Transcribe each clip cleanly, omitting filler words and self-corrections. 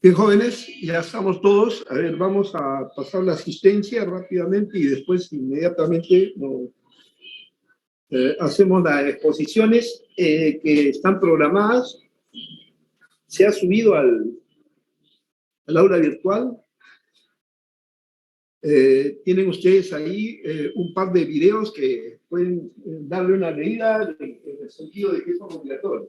Bien, jóvenes, ya estamos todos. A ver, vamos a pasar la asistencia rápidamente y después inmediatamente hacemos las exposiciones que están programadas. Se ha subido al aula virtual. Tienen ustedes ahí un par de videos que pueden darle una leída en el sentido de que son obligatorios.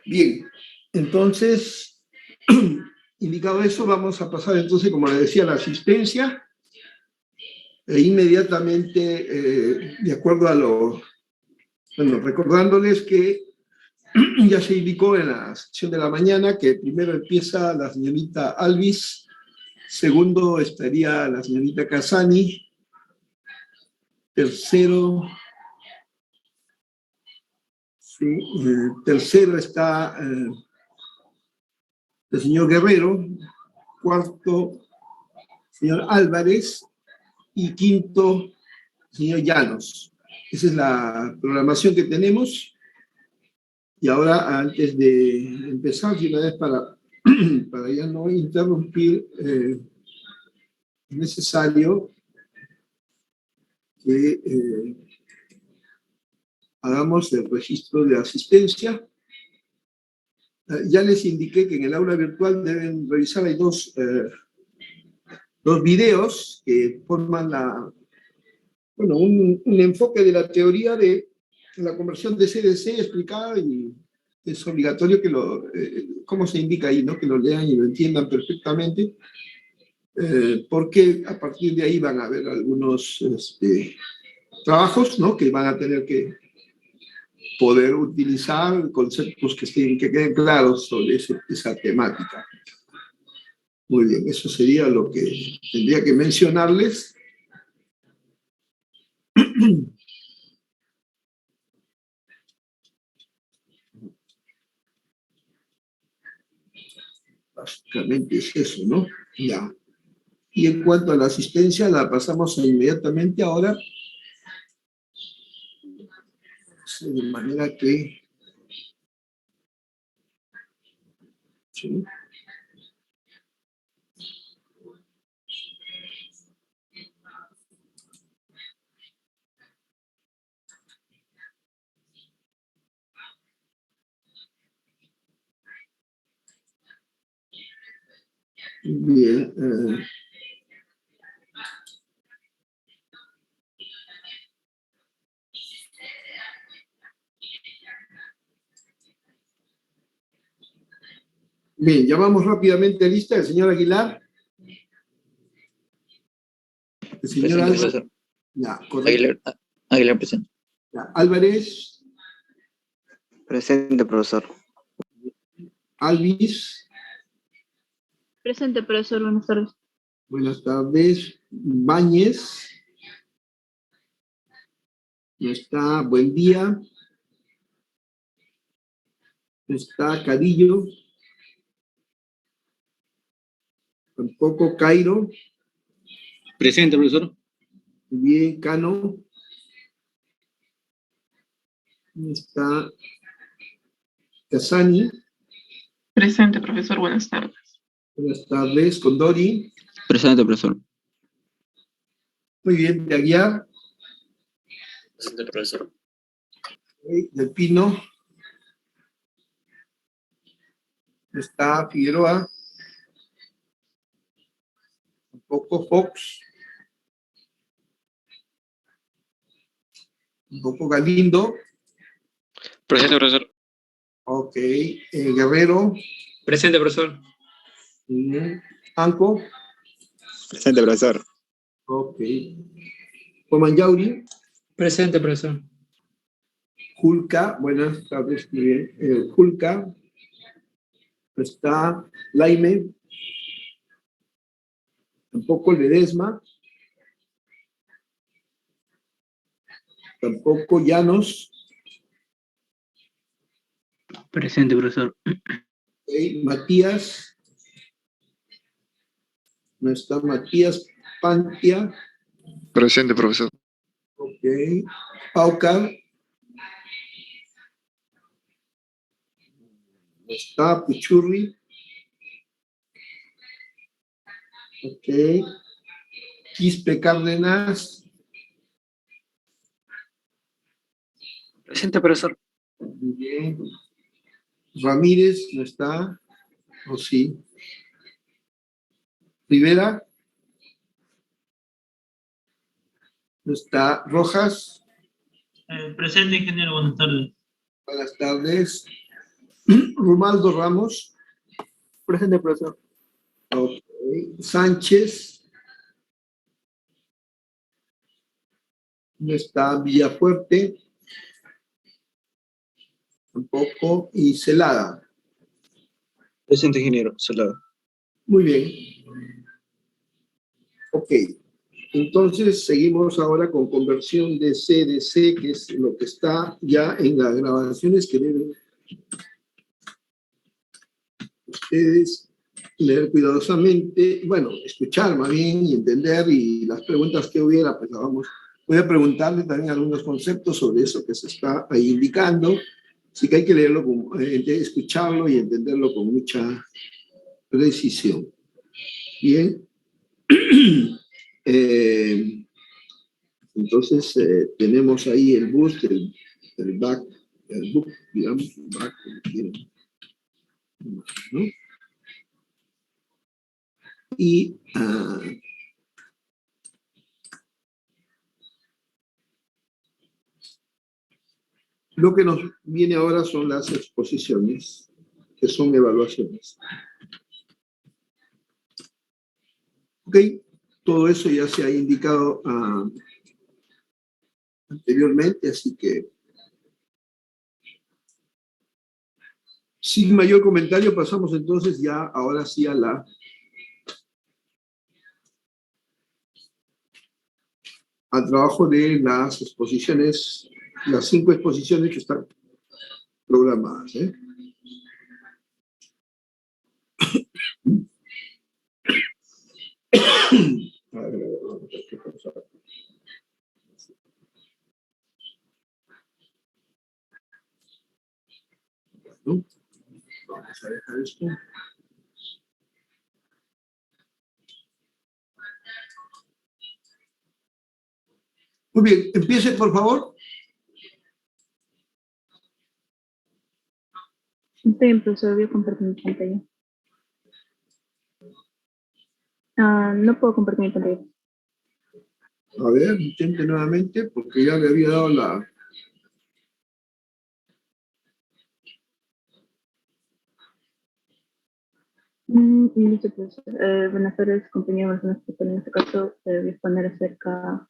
Bien, entonces, indicado eso, vamos a pasar entonces, como les decía, a la asistencia. Inmediatamente, de acuerdo a bueno, recordándoles que ya se indicó en la sesión de la mañana que primero empieza la señorita Alvis, segundo estaría la señorita Casani, tercero, sí, tercero está el señor Guerrero, cuarto, señor Álvarez, y quinto, señor Llanos. Esa es la programación que tenemos. Y ahora, antes de empezar, si una vez para ya no interrumpir, es necesario que hagamos el registro de asistencia. Ya les indiqué que en el aula virtual deben revisar, hay dos videos que forman un enfoque de la teoría de la conversión de CDC explicada, y es obligatorio que como se indica ahí, ¿no? Que lo lean y lo entiendan perfectamente, porque a partir de ahí van a haber algunos trabajos, ¿no? Que van a tener que poder utilizar conceptos que queden claros sobre esa temática. Muy bien, eso sería lo que tendría que mencionarles. Básicamente es eso, ¿no? Ya. Y en cuanto a la asistencia, la pasamos inmediatamente ahora, de manera que... ¿sí? Bien. Bien, llamamos rápidamente lista del señor Aguilar. El señor Álvarez. Ya, correcto. Aguilar presente. Ya, Álvarez. Presente, profesor. Alvis. Presente, profesor. Buenas tardes. Buenas tardes. Báñez. No está. Buen día. No está. Cadillo. Tampoco. Cairo. Presente, profesor. Bien. Cano. No está. Casani. Presente, profesor. Buenas tardes. Buenas tardes. Condori. Presente, profesor. Muy bien. De Aguiar. Presente, profesor. Del Pino. Está Figueroa. Un poco Fox. Un poco Galindo. Presente, profesor. Ok. Guerrero. Presente, profesor. Anco. Presente, profesor. Ok. Comanyauri, Presente, profesor. Julka, buenas tardes, muy bien. Julka, está Laime, tampoco Ledesma, tampoco Llanos, Presente, profesor. ok. Matías, no está Matías. Pantia, Presente, profesor. ok. Paucar, no está. Pichurri, ok. Quispe Cárdenas, Presente, profesor. muy bien. Ramírez, no está, o sí. Rivera, no está. Rojas, Presente, ingeniero, buenas tardes. buenas tardes. Romaldo Ramos, Presente, profesor. ok. Sánchez, no está. Villafuerte, tampoco. Y Celada. Presente, ingeniero. Salado. Muy bien. Ok. Entonces, seguimos ahora con conversión de CDC, que es lo que está ya en las grabaciones que deben ustedes leer cuidadosamente, bueno, escuchar más bien y entender, y las preguntas que hubiera, pues las vamos. Voy a preguntarle también algunos conceptos sobre eso que se está ahí indicando, así que hay que leerlo, escucharlo y entenderlo con mucha precisión. Bien. Entonces, tenemos ahí el boost, el back, el book, digamos, back, como quieran, ¿no? Y lo que nos viene ahora son las exposiciones, que son evaluaciones. Ok, todo eso ya se ha indicado anteriormente, así que sin mayor comentario pasamos entonces ya ahora sí al trabajo de las exposiciones, las 5 exposiciones que están programadas. A ver, vamos a ver qué pasa. ¿No? Vamos a dejar esto. Muy bien, empiece por favor. Estoy en profesor, voy a compartir mi pantalla. No puedo compartir mi pantalla. A ver, intente nuevamente, porque ya le había dado la... Listo, profesor. Buenas tardes, compañeros. En este caso, voy a exponer acerca,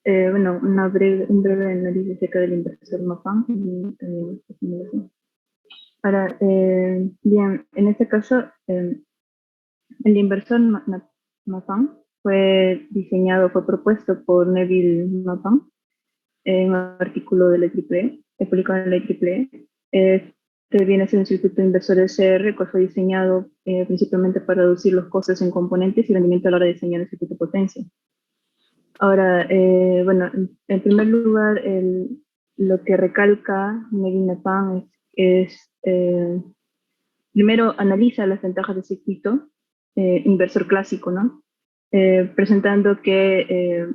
un breve análisis acerca del inversor Mapam y también su simulación. Ahora, bien, en este caso, el inversor Mapam fue propuesto por Neville Mapam en un artículo de la IEEE, publicado en la IEEE. Este viene a ser un circuito de inversores CR, que fue diseñado principalmente para reducir los costes en componentes y rendimiento a la hora de diseñar el circuito de potencia. Ahora, en primer lugar, lo que recalca Neville Mapam es primero analiza las ventajas del circuito inversor clásico, ¿no? Presentando que,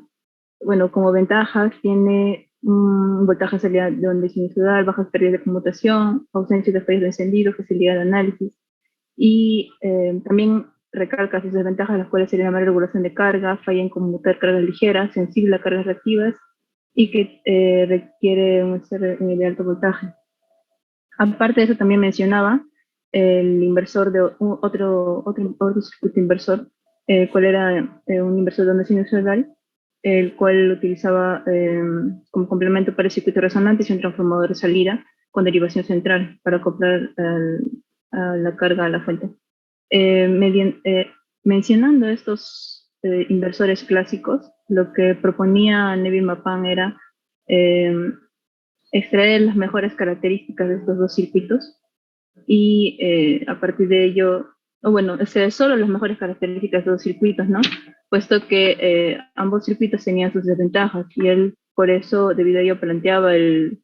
como ventajas tiene un voltaje de salida de onda sinusoidal, bajas pérdidas de conmutación, ausencia de fallos de encendido, facilidad de análisis. Y también recalca sus desventajas, las cuales serían la mala regulación de carga, falla en conmutar cargas ligeras, sensible a cargas reactivas y que requiere un ser de alto voltaje. Aparte de eso, también mencionaba el inversor de otro circuito inversor cuál era un inversor de onda sinusoidal, el cual utilizaba como complemento para el circuito resonante y un transformador de salida con derivación central para acoplar a la carga a la fuente. Mencionando estos inversores clásicos, lo que proponía Neville Mapan era extraer las mejores características de estos dos circuitos y a partir de ello, o bueno, solo las mejores características de los circuitos, ¿no? Puesto que ambos circuitos tenían sus desventajas y él por eso, debido a ello, planteaba el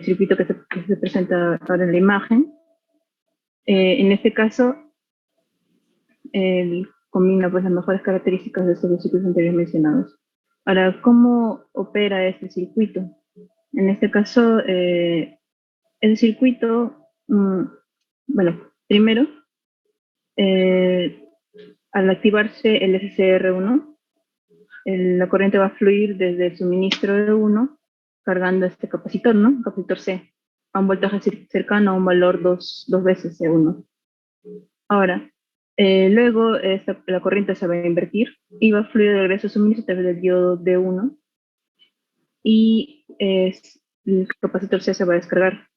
circuito que se presenta ahora en la imagen. En este caso, él combina pues las mejores características de estos dos circuitos anteriores mencionados. Ahora, ¿cómo opera este circuito? En este caso, el circuito, bueno, primero, al activarse el SCR1, la corriente va a fluir desde el suministro de 1 cargando este capacitor, ¿no? Capacitor C, a un voltaje cercano a un valor dos veces C1. Ahora, luego la corriente se va a invertir y va a fluir de regreso a suministro a través del diodo D1 y el capacitor C se va a descargar.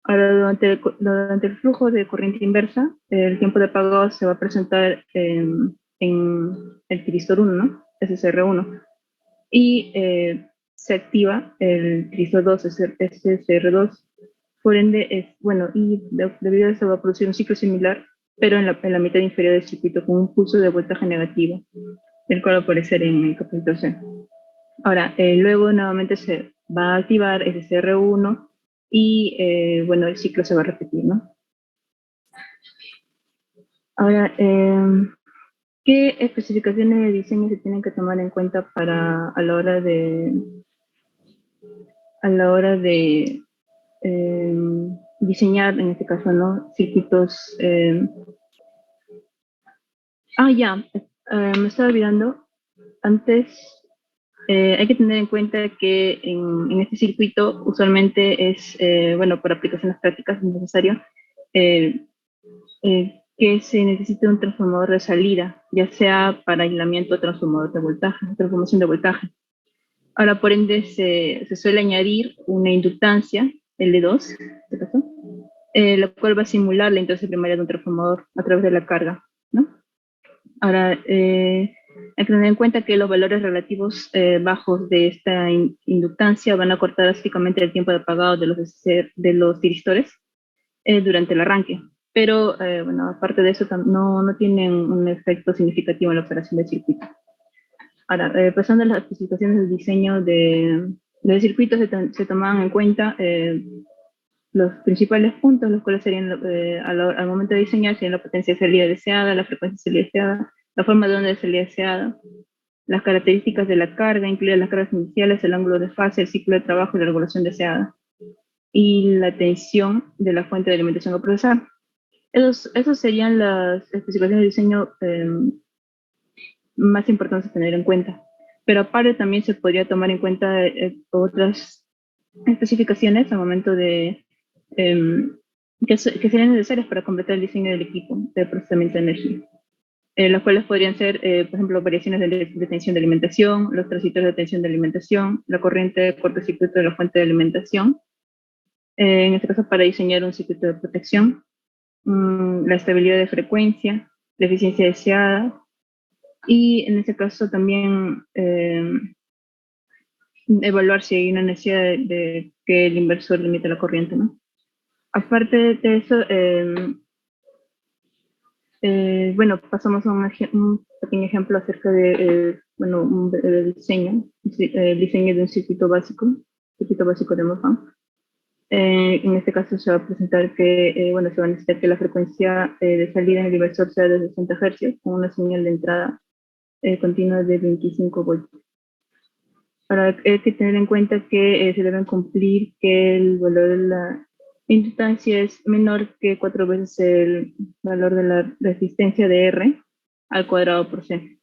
Ahora, durante el flujo de corriente inversa, el tiempo de apagado se va a presentar en el tiristor 1, ¿no? SCR1. Y se activa el tiristor 2, SCR2. Por ende, debido a eso va a producir un ciclo similar, pero en la mitad inferior del circuito con un pulso de voltaje negativo, el cual va a aparecer en el capacitor C. Ahora, luego nuevamente se va a activar SCR1 y el ciclo se va a repetir, ¿no? Ahora, ¿qué especificaciones de diseño se tienen que tomar en cuenta a la hora de diseñar, en este caso, ¿no? Circuitos. Me estaba olvidando. Antes, hay que tener en cuenta que en este circuito usualmente es, para aplicaciones prácticas es necesario que se necesite un transformador de salida, ya sea para aislamiento o transformador de voltaje, transformación de voltaje. Ahora, por ende, se suele añadir una inductancia, L2, la cual va a simular la inductancia primaria de un transformador a través de la carga, ¿no? Ahora, hay que tener en cuenta que los valores relativos bajos de esta inductancia van a cortar drásticamente el tiempo de apagado de los tiristores durante el arranque. Pero, aparte de eso, no tienen un efecto significativo en la operación del circuito. Ahora, pasando a las especificaciones del diseño del circuito, se tomaban en cuenta los principales puntos, los cuales serían, al momento de diseñar, serían la potencia de salida deseada, la frecuencia de salida deseada, la forma de onda de salida deseada, las características de la carga, incluidas las cargas iniciales, el ángulo de fase, el ciclo de trabajo y la regulación deseada, y la tensión de la fuente de alimentación a procesar. Esos serían las especificaciones de diseño más importantes a tener en cuenta. Pero aparte también se podría tomar en cuenta otras especificaciones al momento de que serían necesarias para completar el diseño del equipo de procesamiento de energía. Las cuales podrían ser, por ejemplo, variaciones de tensión de alimentación, los transitorios de tensión de alimentación, la corriente de cortocircuito de la fuente de alimentación, en este caso para diseñar un circuito de protección, la estabilidad de frecuencia, la eficiencia deseada, y en este caso también evaluar si hay una necesidad de que el inversor limite la corriente, ¿no? Aparte de eso, pasamos a un pequeño ejemplo acerca de el diseño de un circuito básico de Mapan. En este caso se va a presentar que se va a necesitar que la frecuencia de salida en el inversor sea de 60 Hz con una señal de entrada continua de 25 voltios. Ahora, hay que tener en cuenta que se deben cumplir que el valor de la inductancia es menor que 4 veces el valor de la resistencia de R al cuadrado por C.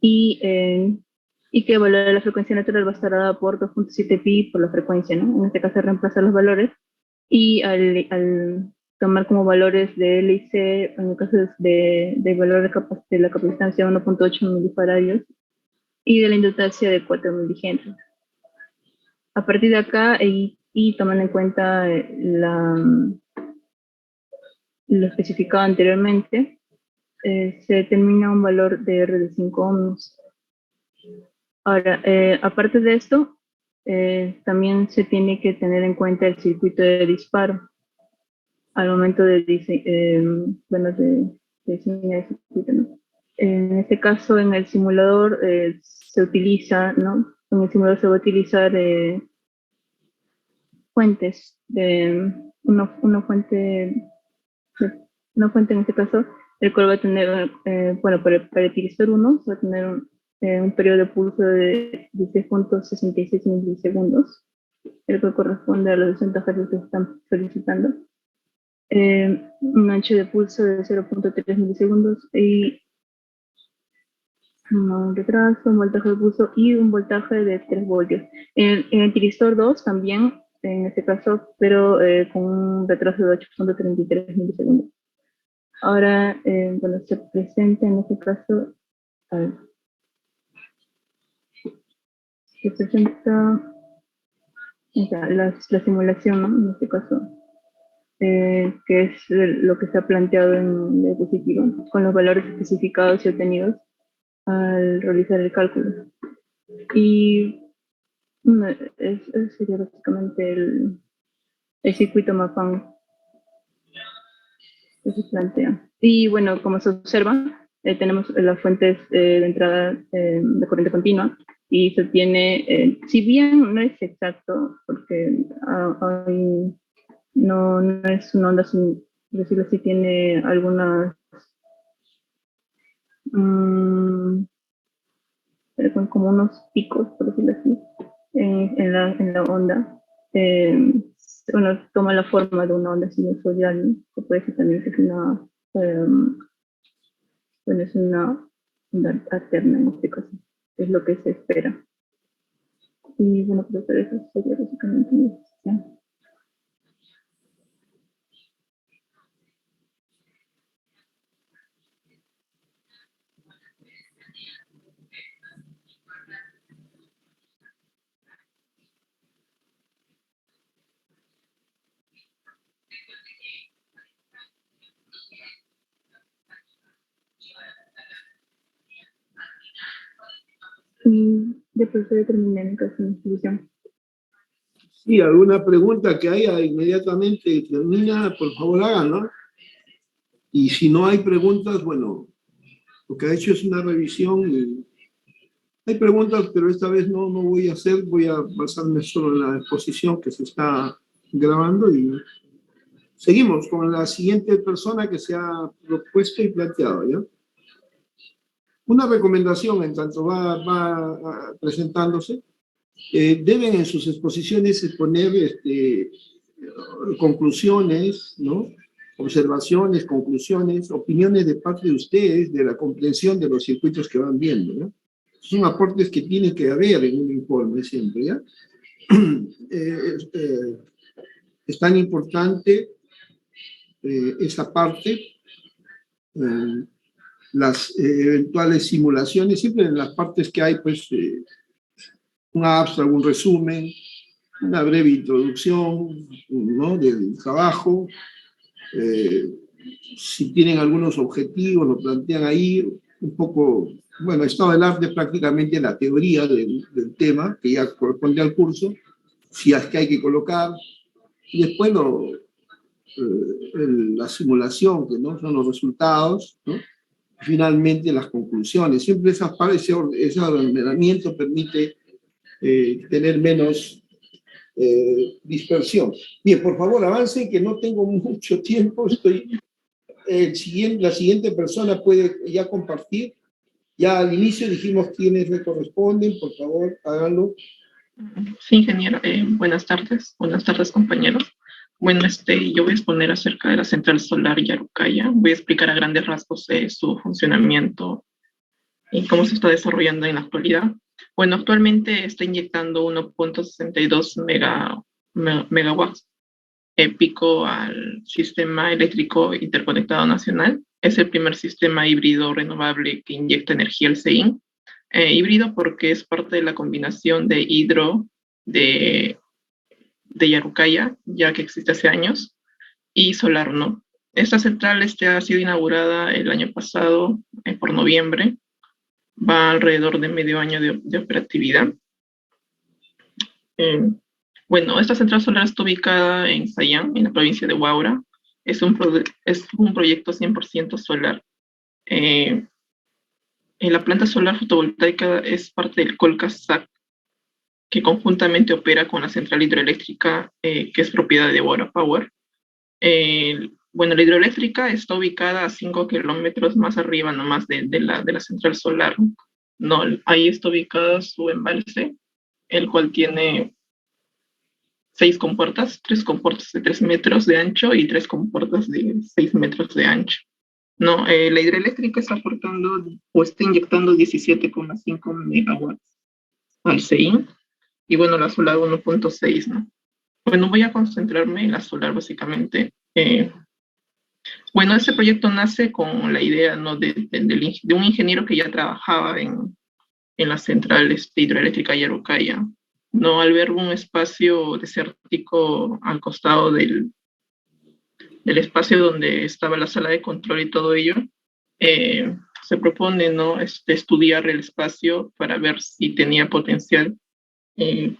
Y que el valor de la frecuencia natural va a estar dada por 2.7 pi por la frecuencia, ¿no? En este caso reemplazar los valores y al tomar como valores de L y C, en el caso de valor de la capacitancia 1.8 milifaradios y de la indutancia de 4 miligentes. A partir de acá, y tomando en cuenta lo especificado anteriormente, se determina un valor de R de 5 ohms. Ahora, aparte de esto, también se tiene que tener en cuenta el circuito de disparo al momento de diseñar el circuito, ¿no? En este caso, en el simulador se utiliza, ¿no? En el simulador se va a utilizar fuentes de una fuente en este caso, el cual va a tener, bueno, para el tiristor 1 va a tener un periodo de pulso de 16.66 milisegundos, el cual corresponde a los 60 Hz que se están solicitando. Un ancho de pulso de 0.3 milisegundos y un retraso, un voltaje de pulso y un voltaje de 3 voltios. En el tiristor 2 también, en este caso, pero con un retraso de 8.33 milisegundos. Ahora, bueno, se presenta en este caso, a ver, se presenta la simulación, ¿no? En este caso, que es lo que se ha planteado en la diapositiva, con los valores especificados y obtenidos al realizar el cálculo. Y ese sería básicamente el circuito MAPAN que se plantea. Y bueno, como se observa, tenemos las fuentes de entrada de corriente continua y se obtiene, si bien no es exacto, porque no es una onda, sin decirlo así, tiene algunas como unos picos, por decirlo así, en la onda. Bueno, toma la forma de una onda sinusoidal, ¿no? Se puede decir también que es una, bueno, es una onda alterna en este caso, es lo que se espera. Y bueno, profesor, eso sería básicamente mi exposición. Y de profesor terminé mi caso de exposición. Sí, alguna pregunta que haya inmediatamente termina, por favor háganlo. Y si no hay preguntas, bueno, lo que ha hecho es una revisión. Hay preguntas, pero esta vez no voy a hacer, voy a basarme solo en la exposición que se está grabando y seguimos con la siguiente persona que se ha propuesto y planteado, ¿ya? Una recomendación en tanto va presentándose. Deben en sus exposiciones exponer conclusiones, ¿no? Observaciones, conclusiones, opiniones de parte de ustedes de la comprensión de los circuitos que van viendo, ¿no? Son aportes que tienen que haber en un informe siempre, ¿ya? Es tan importante esa parte, las eventuales simulaciones, siempre en las partes que hay, pues, un abstract, un resumen, una breve introducción, ¿no? Del trabajo. Si tienen algunos objetivos, lo plantean ahí, un poco, bueno, estado del arte prácticamente la teoría del tema, que ya corresponde al curso, si es que hay que colocar, y después la simulación, que no son los resultados, ¿no? Finalmente las conclusiones. Siempre ese ordenamiento permite tener menos dispersión. Bien, por favor, avancen, que no tengo mucho tiempo. La siguiente persona puede ya compartir. Ya al inicio dijimos quiénes le corresponden. Por favor, háganlo. Sí, ingeniero. Buenas tardes, compañeros. Bueno, yo voy a exponer acerca de la central solar Yarucaya. Voy a explicar a grandes rasgos su funcionamiento y cómo se está desarrollando en la actualidad. Bueno, actualmente está inyectando 1.62 megawatts Pico al Sistema Eléctrico Interconectado Nacional. Es el primer sistema híbrido renovable que inyecta energía al CEIN. Híbrido porque es parte de la combinación de hidro de Yarucaya, ya que existe hace años, y solar, ¿no? Esta central ha sido inaugurada el año pasado, por noviembre. Va alrededor de medio año de operatividad. Bueno, esta central solar está ubicada en Sayán, en la provincia de Huaura. Es un proyecto 100% solar. La planta solar fotovoltaica es parte del Colca-SAC, que conjuntamente opera con la central hidroeléctrica, que es propiedad de Huaura Power. Bueno, la hidroeléctrica está ubicada a 5 kilómetros más arriba nomás de la central solar. No, ahí está ubicado su embalse, el cual tiene 6 compuertas, 3 compuertas de 3 metros de ancho y 3 compuertas de 6 metros de ancho. No, la hidroeléctrica está aportando o está inyectando 17,5 megawatts al CEIN, y bueno, la solar 1,6, ¿no? Bueno, voy a concentrarme en la solar básicamente. Bueno, este proyecto nace con la idea, ¿no?, de un ingeniero que ya trabajaba en la central hidroeléctrica Yarucaya, ¿no? Al ver un espacio desértico al costado del espacio donde estaba la sala de control y todo ello, se propone, ¿no?, estudiar el espacio para ver si tenía potencial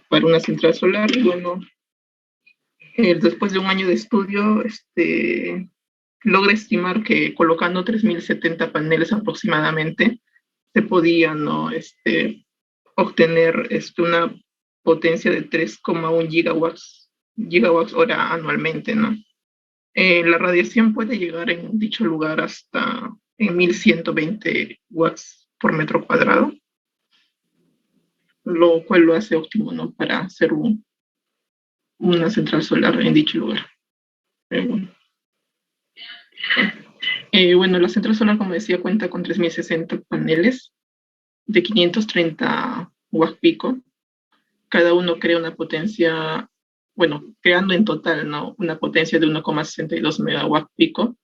para una central solar. Y bueno, después de un año de estudio, logra estimar que colocando 3.070 paneles aproximadamente, se podía, ¿no?, obtener una potencia de 3,1 gigawatts hora anualmente, ¿no? La radiación puede llegar en dicho lugar hasta 1.120 watts por metro cuadrado, lo cual lo hace óptimo, ¿no?, para hacer una central solar en dicho lugar. Bueno, la central solar, como decía, cuenta con 3.060 paneles de 530 watts pico. Cada uno crea una potencia, bueno, creando en total, ¿no?, una potencia de 1,62 megawatts pico.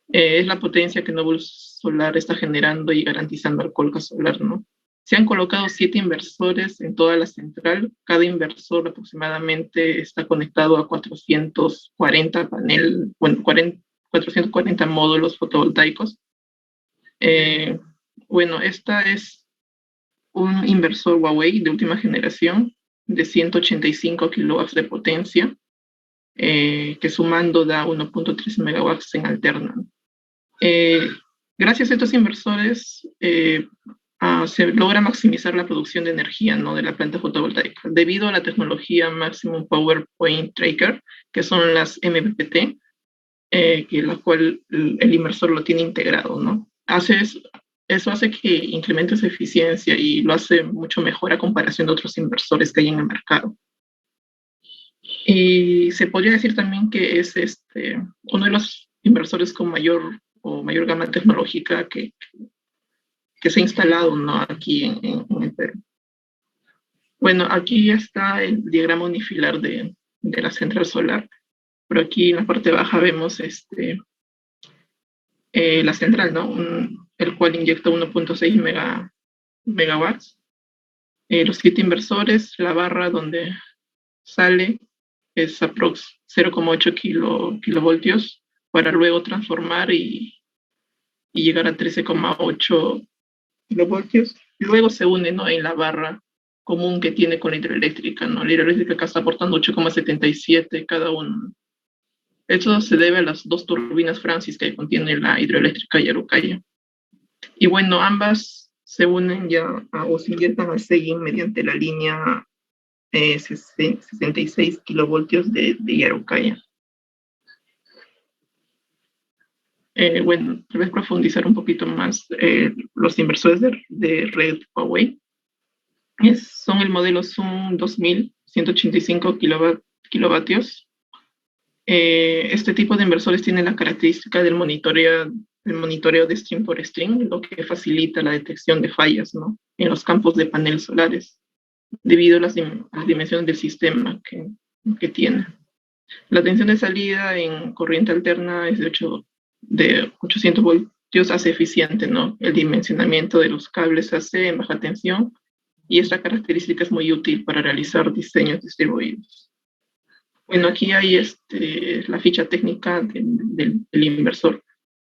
Es la potencia que Novus Solar está generando y garantizando al Colca Solar, ¿no? Se han colocado 7 inversores en toda la central. Cada inversor aproximadamente está conectado a 440 bueno, 440 módulos fotovoltaicos. Bueno, esta es un inversor Huawei de última generación de 185 kilowatts de potencia, que sumando da 1,3 megawatts en alterna. Gracias a estos inversores se logra maximizar la producción de energía, ¿no?, de la planta fotovoltaica, debido a la tecnología Maximum Power Point Tracker, que son las MPPT, que la cual el inversor lo tiene integrado, ¿no? Eso hace que incremente su eficiencia y lo hace mucho mejor a comparación de otros inversores que hay en el mercado. Y se podría decir también que es uno de los inversores con mayor gama tecnológica que se ha instalado, ¿no?, aquí en el Perú. Bueno, aquí está el diagrama unifilar de la central solar. Pero aquí en la parte baja vemos la central, ¿no?, el cual inyecta 1,6 megawatts. Los 7 inversores, la barra donde sale es aprox 0,8 kilovoltios, para luego transformar y llegar a 13,8 kilovoltios. Luego se une, ¿no?, en la barra común que tiene con la hidroeléctrica, ¿no? La hidroeléctrica acá está aportando 8,77 cada uno. Esto se debe a las 2 turbinas Francis que contiene la hidroeléctrica Yarucaya. Y bueno, ambas se unen ya o se inyectan al CEIN mediante la línea 66 kilovoltios de Yarucaya. Bueno, tal vez profundizar un poquito más. Los inversores de red Huawei son el modelo Zoom 2185 kilovatios. Este tipo de inversores tiene la característica del monitoreo de stream por stream, lo que facilita la detección de fallas, ¿no?, en los campos de paneles solares, debido a las dimensiones del sistema que tiene. La tensión de salida en corriente alterna es de 800 voltios, hace eficiente, ¿no? El dimensionamiento de los cables AC en baja tensión, y esta característica es muy útil para realizar diseños distribuidos. Bueno, aquí hay la ficha técnica del inversor.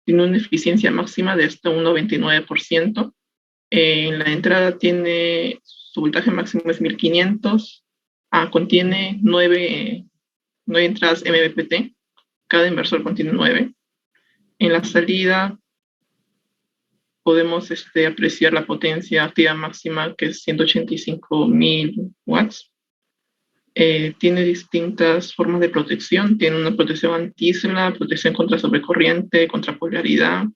Tiene una eficiencia máxima de hasta un 99%. En la entrada tiene, su voltaje máximo es 1500. Contiene 9 entradas MPPT. Cada inversor contiene 9. En la salida podemos apreciar la potencia activa máxima, que es 185.000 watts. Tiene distintas formas de protección. Tiene una protección anti-isla, protección contra sobrecorriente, contra polaridad.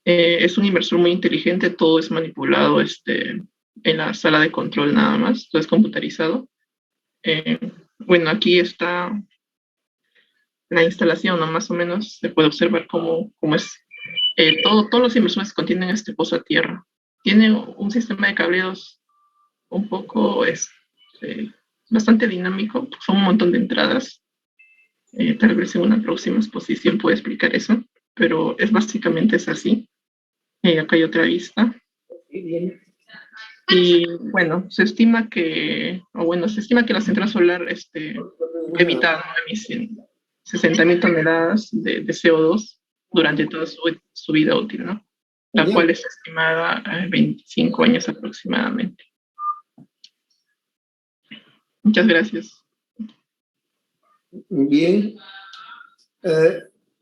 Es un inversor muy inteligente, todo es manipulado en la sala de control nada más, todo es computarizado. Bueno, aquí está la instalación, ¿no? Más o menos se puede observar cómo es. Todos los inversores contienen este pozo a tierra. Tiene un sistema de cableos un poco bastante dinámico, son un montón de entradas. Tal vez en una próxima exposición puedo explicar eso, pero básicamente es así. Acá hay otra vista. Y bueno, se estima que la central solar evita 60.000 toneladas de CO2 durante toda su vida útil, ¿no? La cual es estimada a 25 años aproximadamente. Muchas gracias. Bien.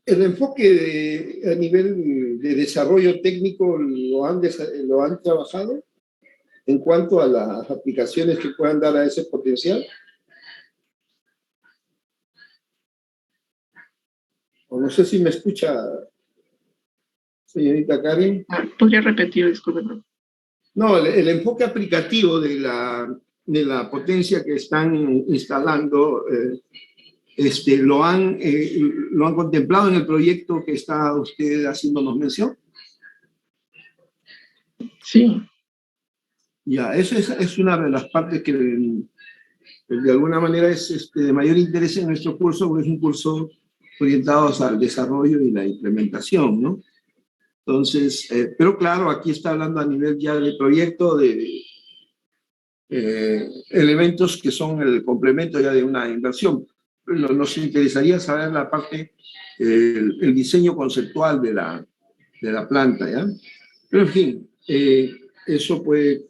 El enfoque a nivel de desarrollo técnico lo han trabajado en cuanto a las aplicaciones que puedan dar a ese potencial. O no sé si me escucha, señorita Karen. ¿Podría repetir? Disculpe. No, el enfoque aplicativo de la potencia que están instalando, ¿lo han contemplado en el proyecto que está usted haciéndonos mención? Sí. Ya, eso es una de las partes que de alguna manera es de mayor interés en nuestro curso, porque es un curso orientado al desarrollo y la implementación, ¿no? Entonces, pero claro, aquí está hablando a nivel ya de proyecto, de elementos que son el complemento ya de una inversión. Nos interesaría saber la parte, el diseño conceptual de la planta, ¿ya? Pero en fin, eso puede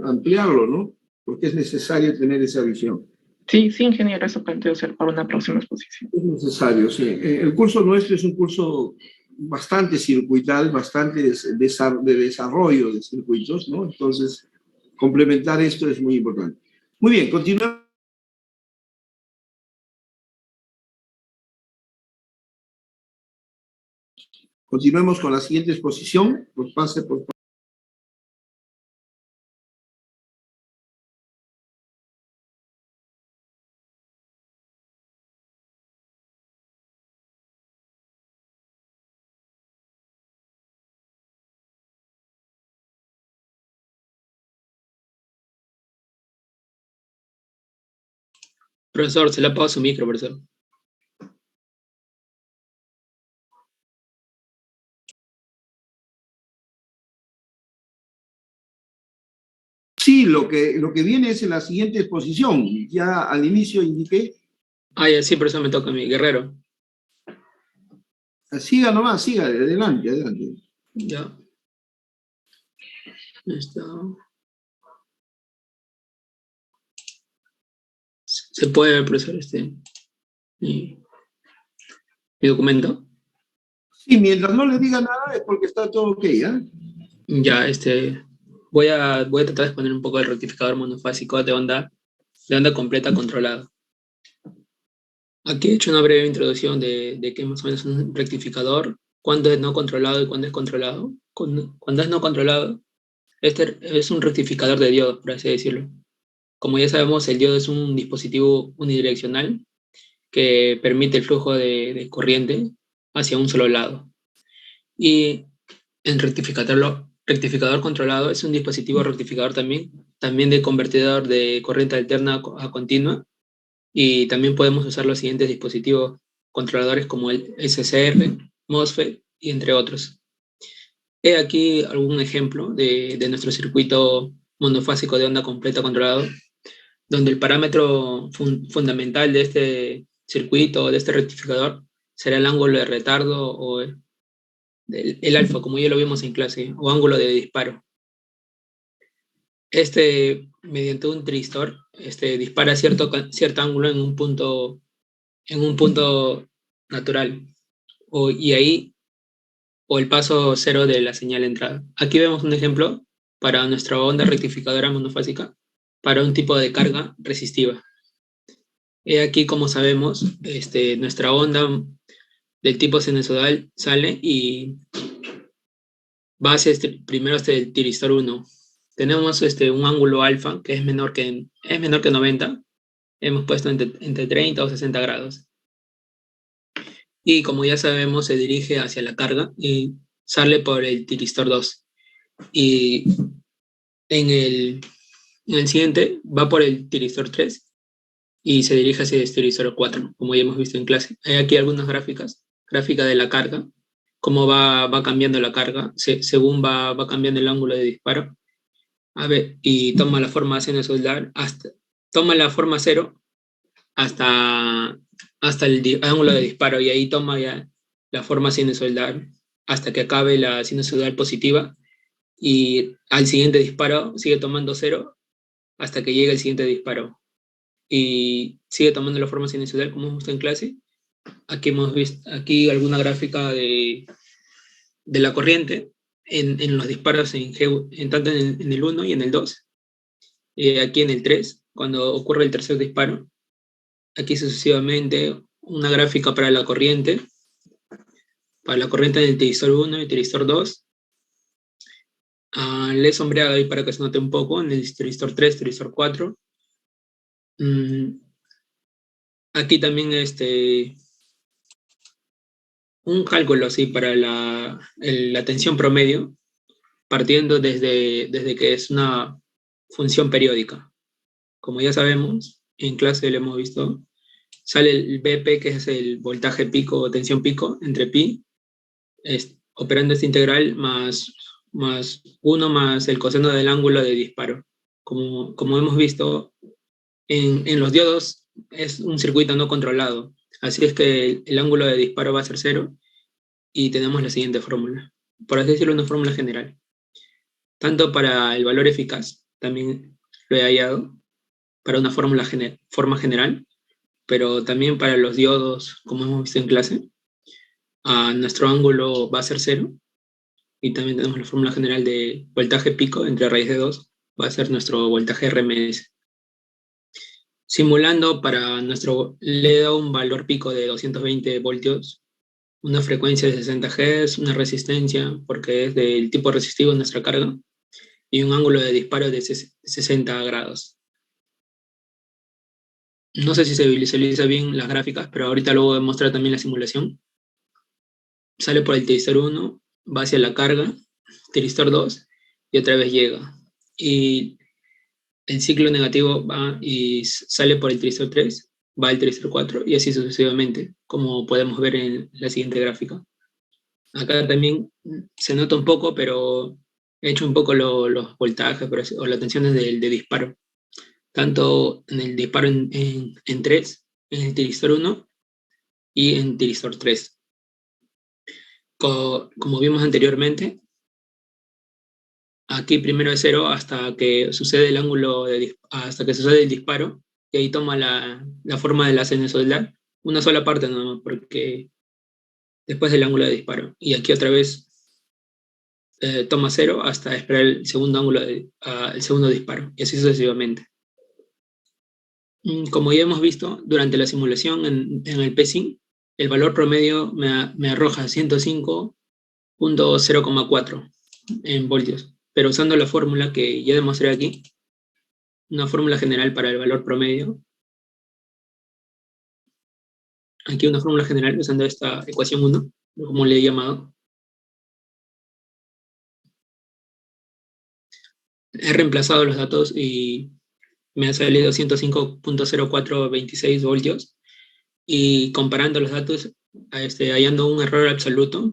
ampliarlo, ¿no? Porque es necesario tener esa visión. Sí, ingeniero, eso planteo ser para una próxima exposición. Es necesario, sí. El curso nuestro es un curso bastante circuital, bastante de desarrollo de circuitos, ¿no? Entonces, complementar esto es muy importante. Muy bien, continuamos. Continuemos con la siguiente exposición. Pues pase, por favor. Profesor, se le apaga su micro, profesor. Sí, lo que viene es en la siguiente exposición. Ya al inicio indiqué. Ya sí, profesor, me toca a mí, Guerrero. Siga nomás, siga, adelante. Ya. Está. ¿Se puede ver, profesor, mi documento? Sí, mientras no le diga nada es porque está todo ok, ¿ah? Ya, voy a tratar de exponer un poco el rectificador monofásico de onda completa controlado. Aquí he hecho una breve introducción de qué más o menos es un rectificador, cuándo es no controlado y cuándo es controlado. Cuando es no controlado, este es un rectificador de diodos, por así decirlo. Como ya sabemos, el diodo es un dispositivo unidireccional que permite el flujo de corriente hacia un solo lado. Y el rectificador controlado es un dispositivo rectificador también de convertidor de corriente alterna a continua, Y también podemos usar los siguientes dispositivos controladores como el SCR, MOSFET y entre otros. He aquí algún ejemplo de nuestro circuito monofásico de onda completa controlado, donde el parámetro fundamental de este circuito, de este rectificador, será el ángulo de retardo o el alfa, como ya lo vimos en clase, o ángulo de disparo. Mediante un tristor, dispara cierto ángulo en un punto natural, y ahí, o el paso cero de la señal de entrada. Aquí vemos un ejemplo para nuestra onda rectificadora monofásica, para un tipo de carga resistiva. He aquí, como sabemos, nuestra onda del tipo sinusoidal sale y va hacia primero el tiristor 1. Tenemos un ángulo alfa que es menor que 90. Hemos puesto entre 30 o 60 grados. Y como ya sabemos, se dirige hacia la carga y sale por el tiristor 2. Y en el siguiente va por el tiristor 3 y se dirige hacia el tiristor 4, como ya hemos visto en clase. Hay aquí algunas gráficas. Gráfica de la carga, cómo va cambiando la carga según va cambiando el ángulo de disparo. A ver, y toma la forma sinusoidal toma la forma 0 hasta el ángulo de disparo, y ahí toma ya la forma sinusoidal hasta que acabe la sinusoidal positiva, y al siguiente disparo sigue tomando 0 hasta que llegue el siguiente disparo. Y sigue tomando la forma sinusoidal como hemos visto en clase. Aquí hemos visto alguna gráfica de la corriente en los disparos tanto en el 1 y en el 2. Aquí en el 3, cuando ocurre el tercer disparo. Aquí sucesivamente una gráfica para la corriente del tiristor 1 y tiristor 2. Le he sombreado ahí para que se note un poco en el tiristor 3, tiristor 4. Aquí también un cálculo así para la tensión promedio, partiendo desde que es una función periódica. Como ya sabemos, en clase lo hemos visto, sale el BP, que es el voltaje pico o tensión pico, entre pi, operando esta integral más 1 más el coseno del ángulo de disparo. Como hemos visto, en los diodos es un circuito no controlado, así es que el ángulo de disparo va a ser 0, y tenemos la siguiente fórmula. Por así decirlo, una fórmula general. Tanto para el valor eficaz, también lo he hallado, para una forma general, pero también para los diodos, como hemos visto en clase, nuestro ángulo va a ser 0, y también tenemos la fórmula general de voltaje pico entre raíz de 2, va a ser nuestro voltaje RMS. Simulando le he dado un valor pico de 220 voltios, una frecuencia de 60 Hz, una resistencia, porque es del tipo resistivo nuestra carga, y un ángulo de disparo de 60 grados. No sé si se visualiza bien las gráficas, pero ahorita luego voy a mostrar también la simulación. Sale por el tiristor 1, va hacia la carga, tiristor 2, y otra vez llega. Y el ciclo negativo va y sale por el tiristor 3, va al tiristor 4, y así sucesivamente, como podemos ver en la siguiente gráfica. Acá también se nota un poco, pero he hecho un poco los voltajes o las tensiones de disparo. Tanto en el disparo en 3, en el tiristor 1 y en tiristor 3. Como vimos anteriormente, aquí primero es 0 hasta que sucede el disparo, y ahí toma la forma de la sinusoidal, una sola parte no, porque después del ángulo de disparo. Y aquí otra vez toma 0 hasta esperar el segundo disparo, y así sucesivamente. Como ya hemos visto durante la simulación en el PSIN, el valor promedio me arroja 105.0,4 en voltios, pero usando la fórmula que ya demostré aquí, una fórmula general para el valor promedio. Aquí una fórmula general usando esta ecuación 1, como le he llamado. He reemplazado los datos y me ha salido 105.0426 voltios, y comparando los datos, hallando un error absoluto,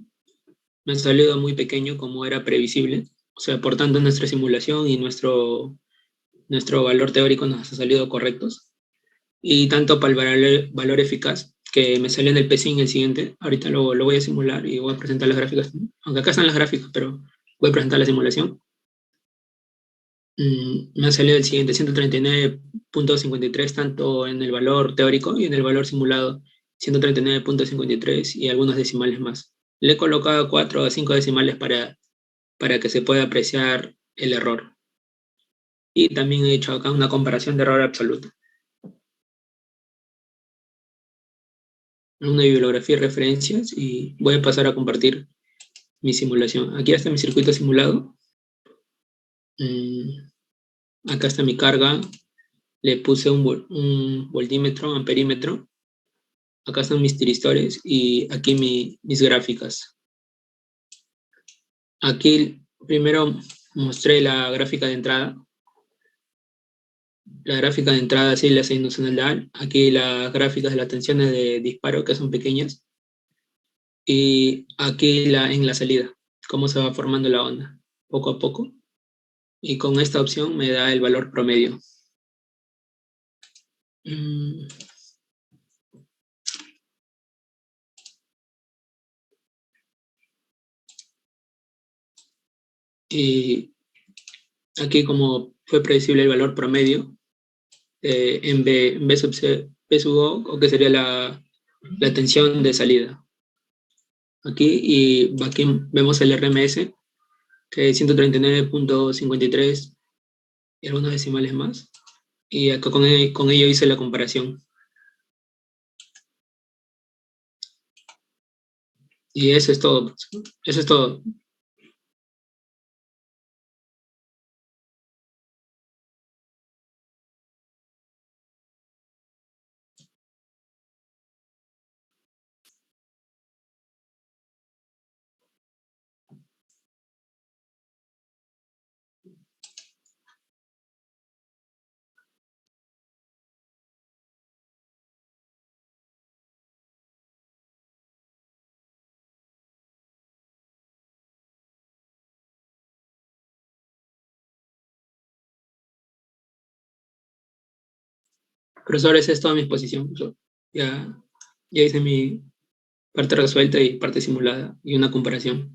me ha salido muy pequeño como era previsible. O sea, por tanto, nuestra simulación y nuestro valor teórico nos ha salido correctos. Y tanto para el valor eficaz, que me sale en el PSIN el siguiente, ahorita lo voy a simular y voy a presentar las gráficas, aunque acá están las gráficas, pero voy a presentar la simulación. Me ha salido el siguiente, 139.53, tanto en el valor teórico y en el valor simulado, 139.53 y algunos decimales más. Le he colocado 4 o 5 decimales para que se pueda apreciar el error. Y también he hecho acá una comparación de error absoluto. Una bibliografía y referencias, y voy a pasar a compartir mi simulación. Aquí está mi circuito simulado. Acá está mi carga. Le puse un voltímetro, amperímetro. Acá están mis tiristores y aquí mis gráficas. Aquí primero mostré la gráfica de entrada. La gráfica de entrada sí la sinusoidal. Aquí las gráficas de las tensiones de disparo, que son pequeñas. Y aquí en la salida, cómo se va formando la onda, poco a poco. Y con esta opción me da el valor promedio. Y aquí, como fue predecible el valor promedio, en B sub C, P sub O, que sería la tensión de salida. Aquí vemos el RMS, que es 139.53 y algunos decimales más. Y acá con ello hice la comparación. Y eso es todo. Eso es todo. Profesor, esa es toda mi exposición. Ya hice mi parte resuelta y parte simulada y una comparación.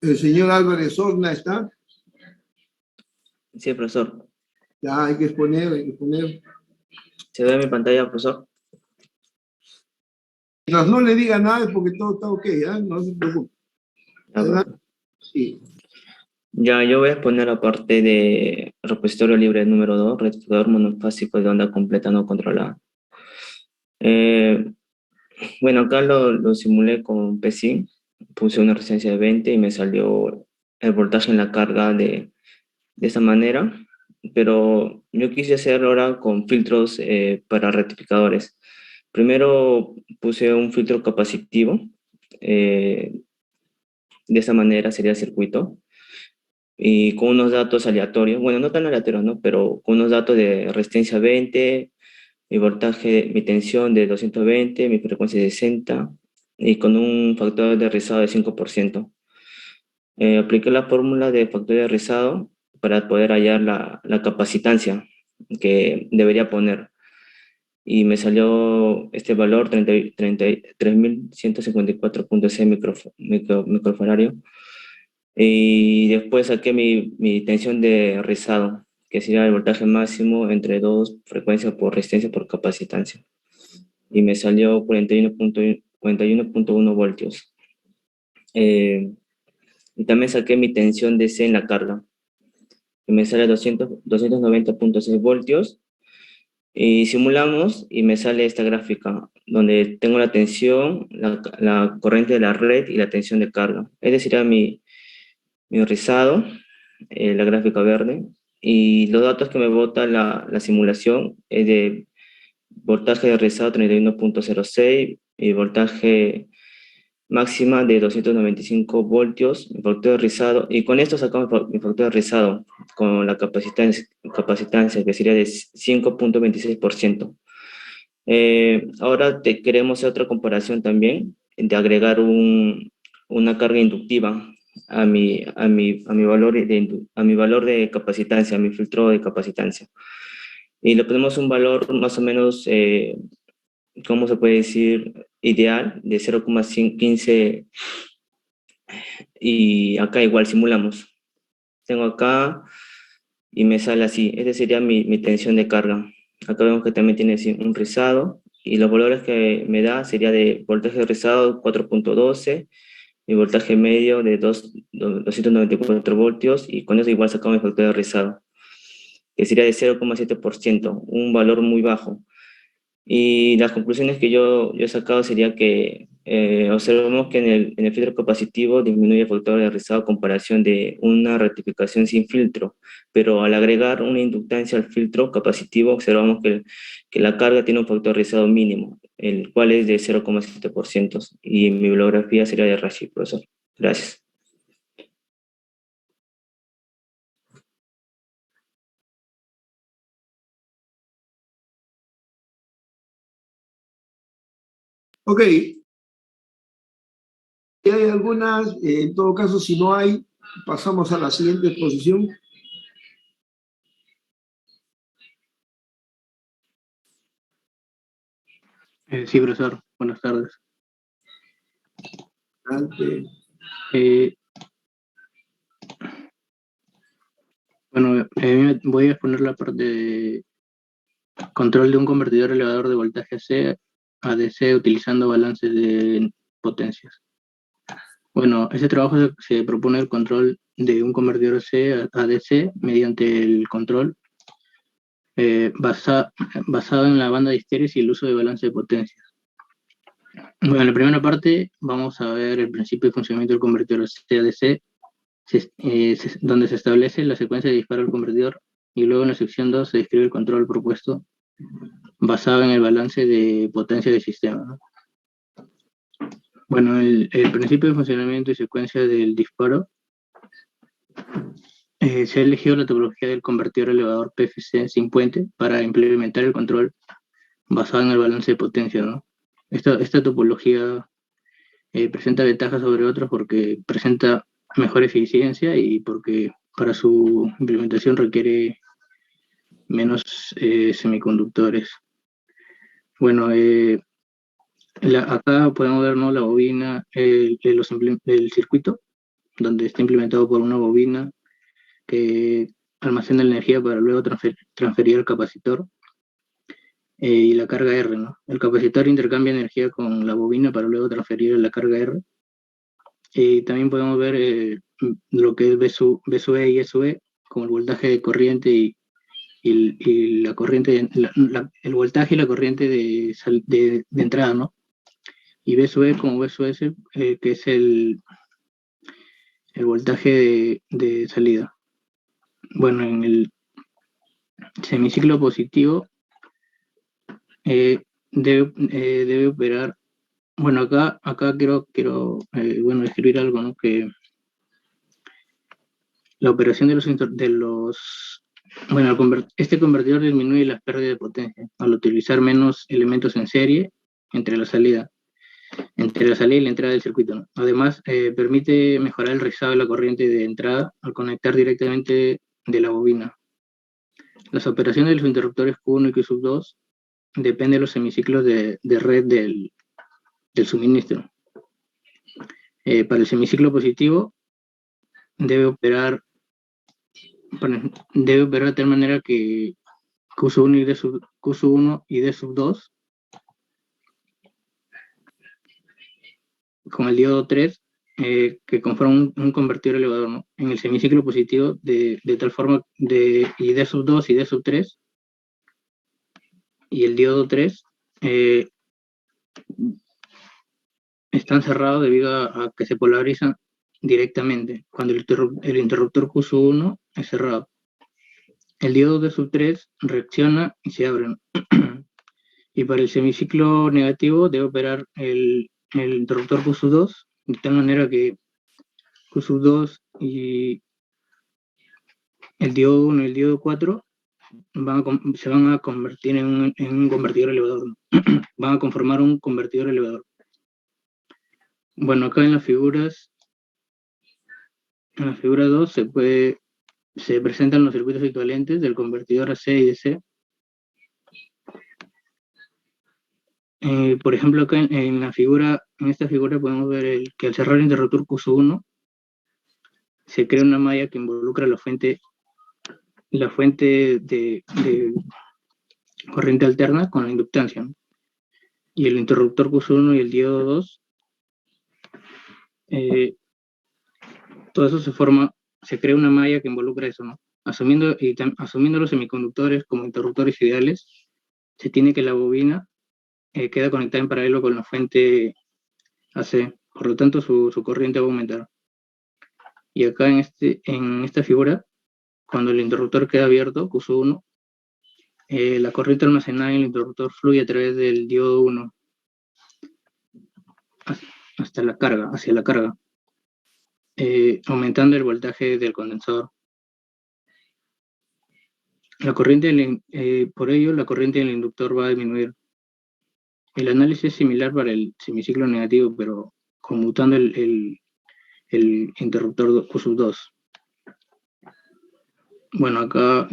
El señor Álvarez Horna está. Sí, profesor. Ya hay que exponer. ¿Se ve mi pantalla, profesor? Mientras no le diga nada es porque todo está ok, ¿eh? No se preocupe. Ya, Adelante. Sí. Ya, yo voy a exponer la parte de repositorio libre número 2, rectificador monofásico de onda completa no controlada. Bueno, acá lo simulé con PSIN, puse una resistencia de 20 y me salió el voltaje en la carga de esa manera, pero yo quise hacerlo ahora con filtros para rectificadores. Primero puse un filtro capacitivo, de esa manera sería el circuito, y con unos datos aleatorios, bueno, no tan aleatorios, ¿no? Pero con unos datos de resistencia 20, mi voltaje, mi tensión de 220, mi frecuencia de 60, y con un factor de rizado de 5%. Apliqué la fórmula de factor de rizado para poder hallar la capacitancia que debería poner. Y me salió este valor 33.154.6 microfaradio. Y después saqué mi tensión de rizado, que sería el voltaje máximo entre dos frecuencias por resistencia por capacitancia. Y me salió 41.1 voltios. Y también saqué mi tensión DC en la carga, que me sale 290.6 voltios. Y simulamos y me sale esta gráfica, donde tengo la tensión, la corriente de la red y la tensión de carga. Ese sería mi rizado, la gráfica verde. Y los datos que me bota la simulación es de voltaje de rizado 31.06 y voltaje máxima de 295 voltios, mi factor de rizado, y con esto sacamos mi factor de rizado con la capacitancia que sería de 5.26%. Ahora queremos hacer otra comparación también, de agregar una carga inductiva a mi valor de capacitancia, a mi filtro de capacitancia. Y le ponemos un valor más o menos, ¿cómo se puede decir? Ideal, de 0,15, y acá igual simulamos. Tengo acá y me sale así. Esta sería mi tensión de carga. Acá vemos que también tiene un rizado y los valores que me da sería de voltaje de rizado 4.12 y voltaje medio de 294 voltios, y con eso igual sacamos el factor de rizado, que sería de 0,7%, un valor muy bajo. Y las conclusiones que yo he sacado sería que observamos que en el filtro capacitivo disminuye el factor de rizado a comparación de una rectificación sin filtro, pero al agregar una inductancia al filtro capacitivo observamos que la carga tiene un factor de rizado mínimo, el cual es de 0,7%, y mi bibliografía sería de Rashid, profesor. Gracias. Ok. Si hay algunas, en todo caso, si no hay, pasamos a la siguiente exposición. Sí, profesor. Buenas tardes. Adelante. Bueno, voy a exponer la parte de control de un convertidor elevador de voltaje C a DC utilizando balances de potencias. Bueno, ese trabajo se propone el control de un convertidor C a DC mediante el control basado en la banda de histeria y el uso de balance de potencias. Bueno, en la primera parte vamos a ver el principio de funcionamiento del convertidor C a DC, donde se establece la secuencia de disparo del convertidor, y luego en la sección 2 se describe el control propuesto basado en el balance de potencia del sistema, ¿no? Bueno, el principio de funcionamiento y secuencia del disparo, se ha elegido la topología del convertidor elevador PFC sin puente para implementar el control basado en el balance de potencia, ¿no? Esta topología presenta ventajas sobre otros porque presenta mejor eficiencia y porque para su implementación requiere menos semiconductores. Bueno, acá podemos ver, ¿no?, la bobina, el circuito, donde está implementado por una bobina que almacena la energía para luego transferir al capacitor, y la carga R, ¿no? El capacitor intercambia energía con la bobina para luego transferir a la carga R. Y también podemos ver lo que es VSUE y SUE, como el voltaje de corriente y la corriente, el voltaje y la corriente de entrada, ¿no? Y VSUE como VSUS, que es el voltaje de salida. Bueno, en el semiciclo positivo debe operar. Bueno, acá quiero escribir algo, ¿no? Que la operación este convertidor disminuye las pérdidas de potencia al utilizar menos elementos en serie entre la salida. entre la salida y la entrada del circuito, ¿no? Además, permite mejorar el rizado de la corriente de entrada al conectar directamente de la bobina. Las operaciones de los interruptores Q1 y Q2 dependen de los semiciclos de red del suministro. Para el semiciclo positivo, debe operar de tal manera que Q1 y D2 con el diodo 3 que conforman un convertidor elevador, ¿no? En el semiciclo positivo de tal forma y D2 y D3 y el diodo 3 están cerrados debido a que se polarizan directamente cuando el interruptor Q1 es cerrado. El diodo D3 reacciona y se abre, ¿no? Y para el semiciclo negativo debe operar el interruptor Q2 de tal manera que Q2 y el diodo 1 y el diodo 4 se van a convertir en un convertidor elevador, ¿no? Van a conformar un convertidor elevador. Bueno, acá en las figuras, en la figura 2 se presentan los circuitos equivalentes del convertidor AC y DC. Por ejemplo, acá en esta figura podemos ver que al cerrar el interruptor Q1 se crea una malla que involucra la fuente de corriente alterna con la inductancia, ¿no? Y el interruptor Q1 y el diodo 2, todo eso se crea una malla que involucra eso, ¿no? Asumiendo los semiconductores como interruptores ideales, se tiene que la bobina queda conectada en paralelo con la fuente AC, por lo tanto su corriente va a aumentar. Y acá en esta figura, cuando el interruptor queda abierto, Q1, la corriente almacenada en el interruptor fluye a través del diodo 1 hacia la carga, aumentando el voltaje del condensador. Por ello, la corriente del inductor va a disminuir. El análisis es similar para el semiciclo negativo, pero conmutando el interruptor Q2. Bueno, acá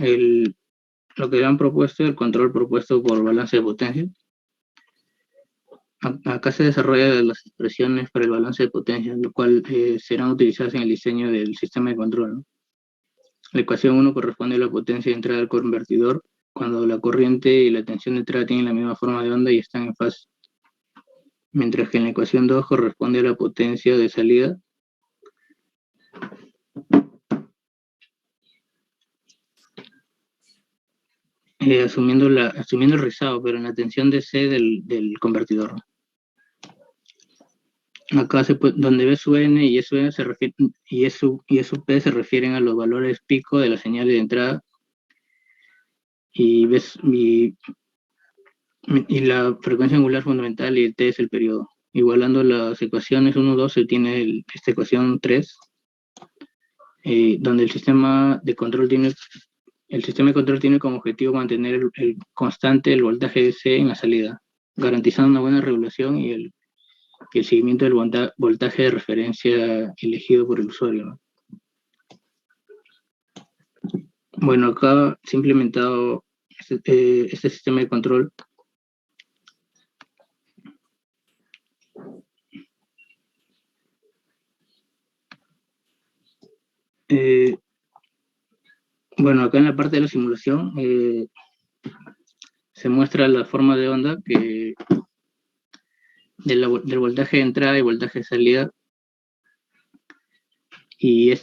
lo que han propuesto es el control propuesto por balance de potencia. Acá se desarrollan las expresiones para el balance de potencia, lo cual serán utilizadas en el diseño del sistema de control, ¿no? La ecuación 1 corresponde a la potencia de entrada del convertidor cuando la corriente y la tensión de entrada tienen la misma forma de onda y están en fase. Mientras que en la ecuación 2 corresponde a la potencia de salida asumiendo el rizado, pero en la tensión DC del convertidor. Acá donde B sub n y E sub n y E sub p se refieren a los valores pico de la señal de entrada y la frecuencia angular fundamental y el T es el periodo. Igualando las ecuaciones 1, 2 se obtiene esta ecuación 3, donde el sistema de control tiene como objetivo mantener el constante el voltaje DC en la salida, garantizando una buena regulación y el seguimiento del voltaje de referencia elegido por el usuario, ¿no? Bueno, acá se ha implementado este sistema de control bueno, acá en la parte de la simulación se muestra la forma de onda del voltaje de entrada y voltaje de salida y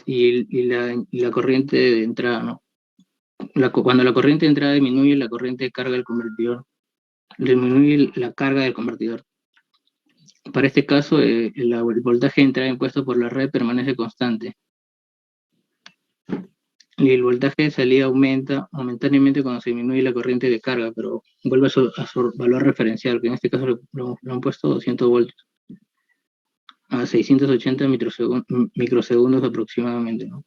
la corriente de entrada, ¿no? Cuando la corriente de entrada disminuye, la corriente de carga del convertidor disminuye la carga del convertidor. Para este caso, el voltaje de entrada impuesto por la red permanece constante. Y el voltaje de salida aumenta momentáneamente cuando se disminuye la corriente de carga, pero vuelve a su valor referencial, que en este caso lo han puesto 200 voltios, a 680 microsegundos aproximadamente, ¿no?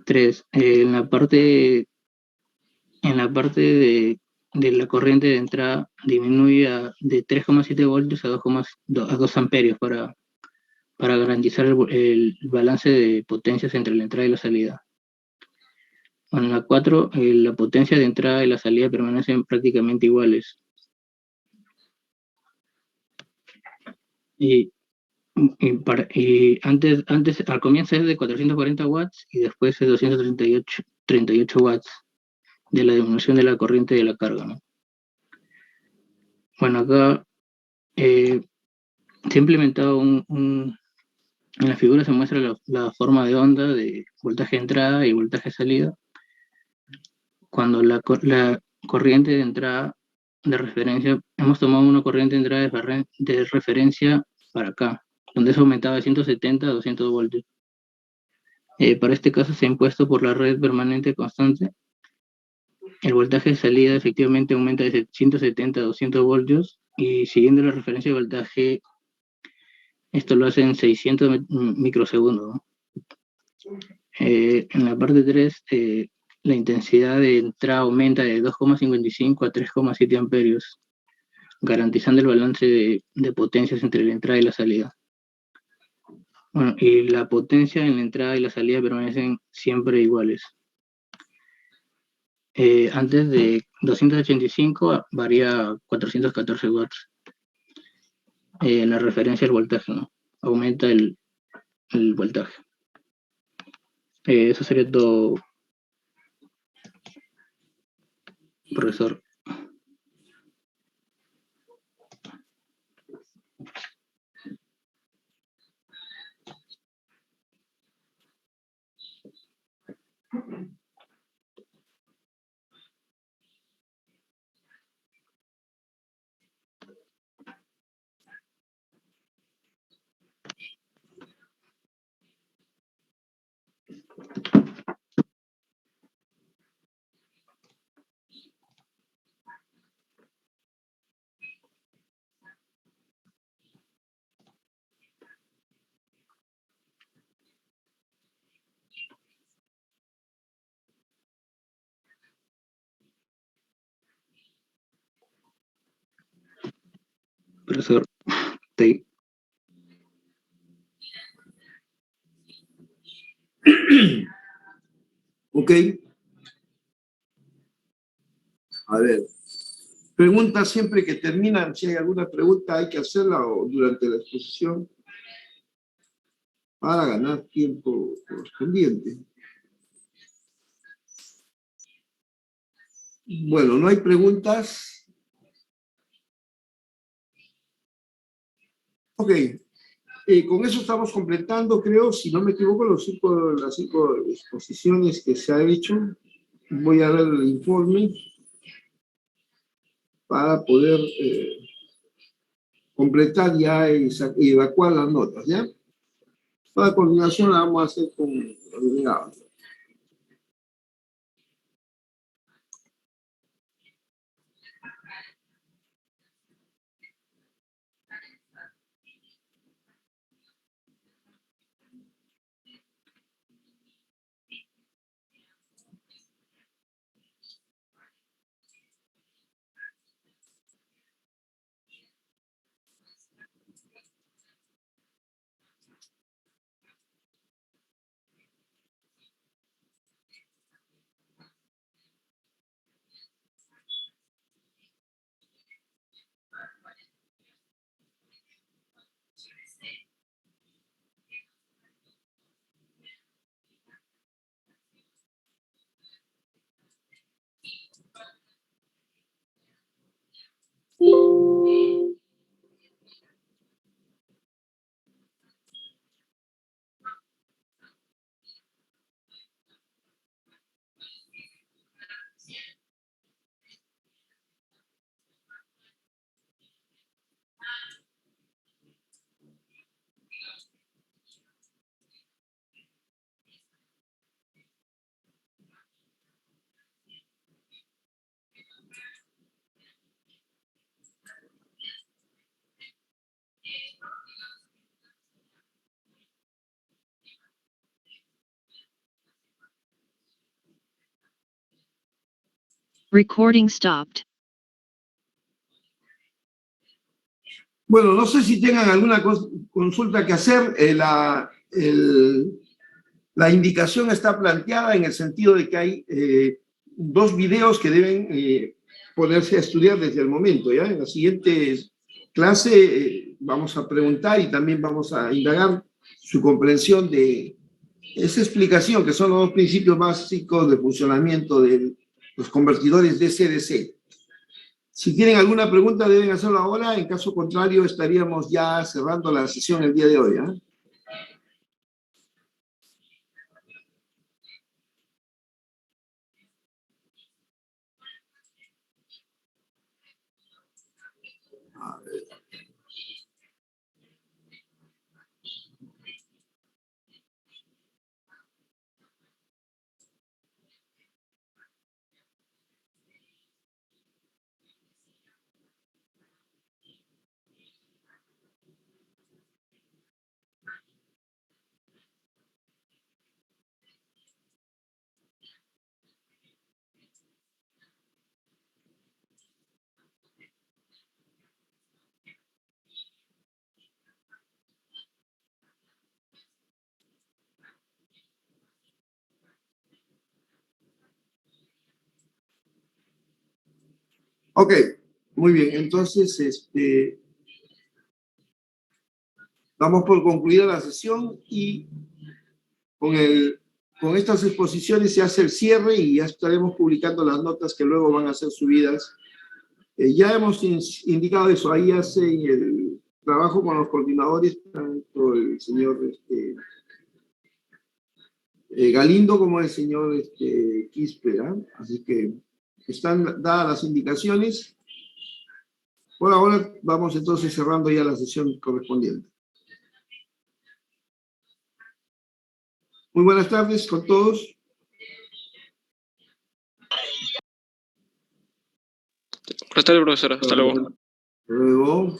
3. En la parte de de la corriente de entrada disminuye de 3,7 voltios a 2 amperios para garantizar el balance de potencias entre la entrada y la salida. Bueno, en la 4, la potencia de entrada y la salida permanecen prácticamente iguales. Y antes, al comienzo es de 440 watts y después es 238 watts de la disminución de la corriente de la carga, ¿no? Bueno, acá se ha implementado en la figura se muestra la forma de onda de voltaje de entrada y voltaje de salida. Cuando la corriente de entrada de referencia, hemos tomado una corriente de entrada de referencia para acá, donde es aumentado de 170 a 200 voltios. Para este caso se ha impuesto por la red permanente constante. El voltaje de salida efectivamente aumenta de 170 a 200 voltios y siguiendo la referencia de voltaje, esto lo hace en 600 microsegundos, ¿no? En la parte 3, la intensidad de entrada aumenta de 2,55 a 3,7 amperios, garantizando el balance de potencias entre la entrada y la salida. Bueno, y la potencia en la entrada y la salida permanecen siempre iguales. Antes de 285 varía a 414 watts. La referencia al voltaje, ¿no? Aumenta el voltaje. Eso sería todo, profesor. Profesor, te... Ok. A ver. Preguntas siempre que terminan, si hay alguna pregunta hay que hacerla o durante la exposición para ganar tiempo correspondiente. Bueno, no hay preguntas. Ok. Con eso estamos completando, creo, si no me equivoco, las 5 exposiciones que se ha hecho. Voy a ver el informe para poder completar ya y evacuar las notas, ¿ya? Toda coordinación la vamos a hacer con los delegados. Recording stopped. Bueno, no sé si tengan alguna consulta que hacer. La indicación está planteada en el sentido de que hay 2 videos que deben ponerse a estudiar desde el momento, ¿ya? En la siguiente clase vamos a preguntar y también vamos a indagar su comprensión de esa explicación, que son los 2 principios básicos de funcionamiento de los convertidores DC-DC. Si tienen alguna pregunta deben hacerlo ahora, en caso contrario estaríamos ya cerrando la sesión el día de hoy, ¿eh? Ok, muy bien. Entonces, damos por concluida la sesión y con estas exposiciones se hace el cierre y ya estaremos publicando las notas que luego van a ser subidas. Ya hemos indicado eso, ahí hace el trabajo con los coordinadores, tanto el señor Galindo como el señor Quispe, ¿eh? Así que están dadas las indicaciones. Por ahora vamos entonces cerrando ya la sesión correspondiente. Muy buenas tardes con todos. Buenas tardes, profesora. Hasta luego. Luego.